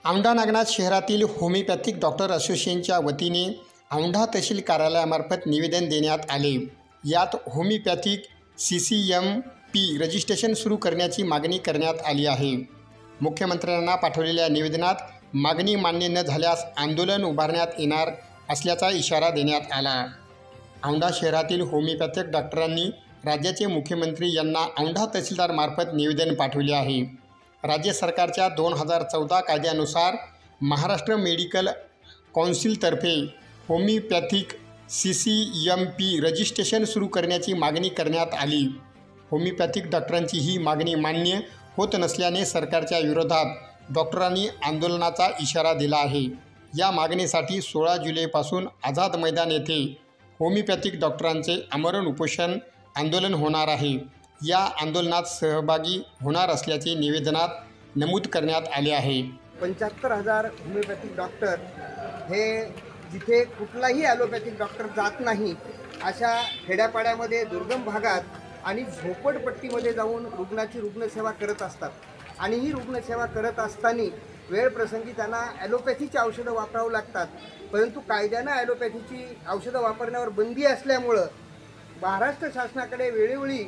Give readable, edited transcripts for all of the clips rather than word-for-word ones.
औंढा नागनाथ शहरातील homeopathic doctor असोसिएशनच्या वतीने औंढा तहसील कार्यालयामार्फत निवेदन देण्यात आले। यात होमिओपॅथिक CCMP रजिस्ट्रेशन सुरू करण्याची मागणी करण्यात आली आहे। मुख्यमंत्र्यांना पाठवलेल्या निवेदनात मागणी मान्य न झाल्यास आंदोलन उभारण्यात येणार असल्याचा इशारा देण्यात आला। औंढा शहरातील होमिओपॅथिक डॉक्टरांनी राज्याचे मुख्यमंत्री यांना औंढा तहसीलदारमार्फत निवेदन पाठवले आहे। राज्य सरकारच्या 2014 कायद्यानुसार महाराष्ट्र मेडिकल कौन्सिलतर्फे होमिओपॅथिक CCMP रजिस्ट्रेशन सुरू करण्याची मागणी करण्यात आली। होमिओपॅथिक डॉक्टरांची ही मागणी मान्य होत नसल्याने सरकारच्या विरोधात डॉक्टरांनी आंदोलनाचा इशारा दिला आहे। या मागणीसाठी 16 जुलैपासून आझाद मैदान येथे होमिओपॅथिक डॉक्टरांचे आमरण उपोषण आंदोलन होणार आहे। या आंदोलनात सहभागी होणार असल्याचे निवेदनात नमूद करण्यात आले आहे। 75,000 होमिओपॅथिक डॉक्टर हे जिथे कुठलाही ॲलोपॅथिक डॉक्टर जात नाही अशा खेड्यापाड्यामध्ये दुर्गम भागात आणि झोपडपट्टीमध्ये जाऊन रुग्णाची रुग्णसेवा करत असतात आणि ही रुग्णसेवा करत असताना वेळप्रसंगी त्यांना ॲलोपॅथीची औषधं वापरावं लागतात। परंतु कायद्यानं ॲलोपॅथीची औषधं वापरण्यावर बंदी असल्यामुळं महाराष्ट्र शासनाकडे वेळोवेळी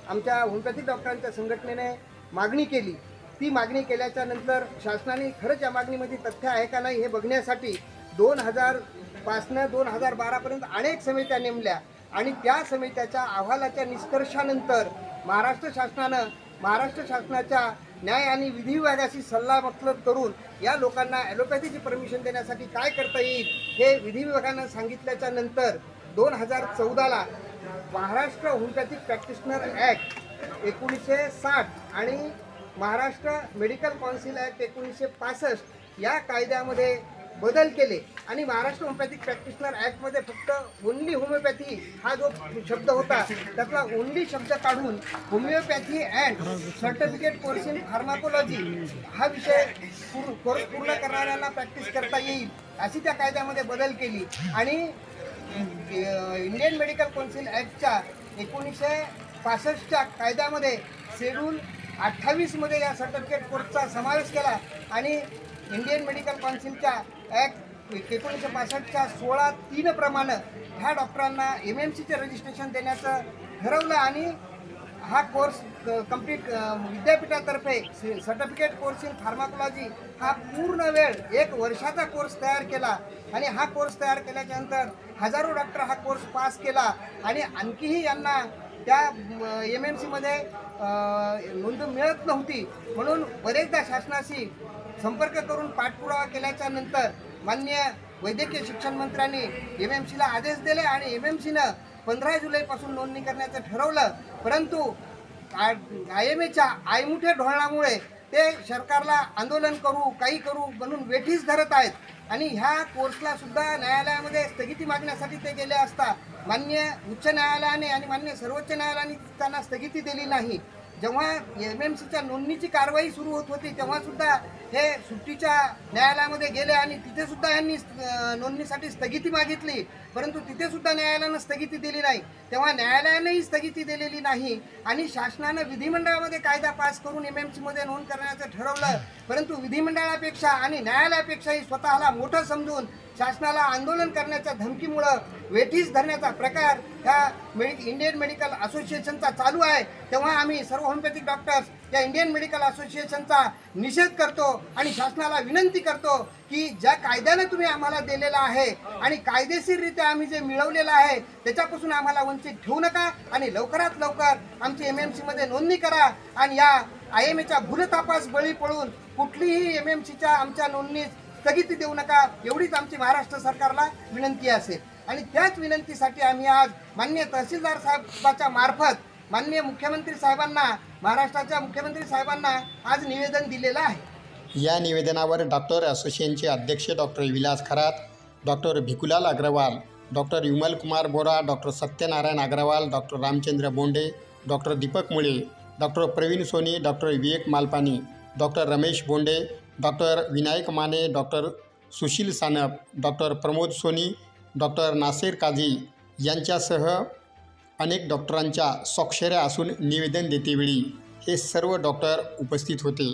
आमच्या होमिओपॅथिक डॉक्टरांच्या संघटनेने मागणी केली। ती मागणी केल्याच्या नंतर शासनाने खरंच या मागणीमध्ये तथ्य आहे का नाही हे बघण्यासाठी 2000 पासनं 2012पर्यंत अनेक समित्या नेमल्या आणि त्या समित्याच्या अहवालाच्या निष्कर्षानंतर महाराष्ट्र शासनाच्या न्याय आणि विधी विभागाशी सल्लामसलत करून या लोकांना ॲलोपॅथीची परमिशन देण्यासाठी काय करता येईल हे विधी विभागानं सांगितल्याच्या नंतर 2014ला महाराष्ट्र होमिओपॅथिक प्रॅक्टिशनर ॲक्ट 1960 आणि महाराष्ट्र मेडिकल कौन्सिल ॲक्ट 1965 या कायद्यामध्ये बदल केले आणि महाराष्ट्र होमिओपॅथिक प्रॅक्टिशनर ॲक्टमध्ये फक्त ओन्ली होमिओपॅथी हा जो शब्द होता त्यातला ओन्ली शब्द काढून homeopathy and certificate course in pharmacology हा विषय कोर्स पूर्ण करणाऱ्यांना प्रॅक्टिस करता येईल अशी त्या कायद्यामध्ये बदल केली आणि इंडियन मेडिकल कौन्सिल ॲक्टच्या 1965च्या कायद्यामध्ये शेड्यूल 28मध्ये या सर्टिफिकेट कोर्सचा समावेश केला आणि इंडियन मेडिकल कौन्सिलच्या ॲक्ट 1965च्या 16(3) प्रमाणे ह्या डॉक्टरांना MMCचे रजिस्ट्रेशन देण्याचं ठरवलं आणि हा कोर्स कंप्लीट विद्यापीठातर्फे सर्टिफिकेट कोर्स इन फार्माकोलॉजी हा पूर्ण वेळ 1 वर्षाचा कोर्स तयार केला आणि हा कोर्स तयार केल्याच्यानंतर हजारो डॉक्टर हा कोर्स पास केला आणि आणखीही यांना त्या MMCमध्ये नोंद मिळत नव्हती म्हणून बरेचदा शासनाशी संपर्क करून पाठपुरावा केल्याच्या नंतर माननीय वैद्यकीय शिक्षण मंत्र्यांनी MMCला आदेश दिले आणि MMCनं 15 जुलैपासून नोंदणी करण्याचं ठरवलं। परंतु IMAच्या आयमुठे ढोळण्यामुळे ते सरकारला आंदोलन करू काही करू म्हणून वेठीस धरत आहेत आणि ह्या कोर्सला सुद्धा न्यायालयामध्ये स्थगिती मागण्यासाठी ते गेले असता माननीय उच्च न्यायालयाने आणि माननीय सर्वोच्च न्यायालयाने त्यांना स्थगिती दिली नाही। जेव्हा MMCच्या नोंदणीची कारवाई सुरू होत होती तेव्हासुद्धा हे सुट्टीच्या न्यायालयामध्ये गेले आणि तिथेसुद्धा यांनी नोंदणीसाठी स्थगिती मागितली परंतु तिथेसुद्धा न्यायालयानं स्थगिती दिली नाही। तेव्हा न्यायालयानेही स्थगिती दिलेली नाही आणि शासनानं विधिमंडळामध्ये कायदा पास करून MMCमध्ये नोंद करण्याचं ठरवलं परंतु विधिमंडळापेक्षा आणि न्यायालयापेक्षाही स्वतःला मोठं समजून शासनाला आंदोलन करण्याच्या धमकीमुळं वेठीस धरण्याचा प्रकार ह्या इंडियन मेडिकल असोसिएशनचा चालू आहे। तेव्हा आम्ही सर्व होमिओपॅथिक डॉक्टर्स या इंडियन मेडिकल असोसिएशनचा निषेध करतो आणि शासनाला विनंती करतो की ज्या कायद्याने तुम्ही आम्हाला दिलेला आहे आणि कायदेशीररित्या आम्ही जे मिळवलेलं आहे त्याच्यापासून आम्हाला वंचित ठेवू नका आणि लवकरात लवकर आमची MMCमध्ये नोंदणी करा आणि या IMAच्या भूलथापास बळी पडून कुठलीही MMCच्या आमच्या नोंदणीत स्थगिती देऊ नका एवढीच आमची महाराष्ट्र सरकारला विनंती असेल आणि त्याच विनंतीसाठी आम्ही आज माननीय तहसीलदार साहेबाच्या मार्फत माननीय मुख्यमंत्री साहेबांना महाराष्ट्राच्या मुख्यमंत्री साहेबांना आज निवेदन दिलेलं आहे। या निवेदनावर डॉक्टर असोसिएशनचे अध्यक्ष doctor Vilas Kharat, doctor Bhikulal Agarwal, doctor Vimal Kumar Bora, doctor Satyanarayan Agarwal, doctor Ramchandra Bonde, doctor Deepak Mule, doctor Pravin Soni, doctor Vivek Malpani, doctor Ramesh Bonde, doctor Vinayak Mane, doctor Sushil Sanap, doctor Pramod Soni, doctor Naser Kazi यांच्यासह अनेक डॉक्टरांच्या स्वाक्षऱ्या असून निवेदन देतेवेळी हे सर्व डॉक्टर उपस्थित होते।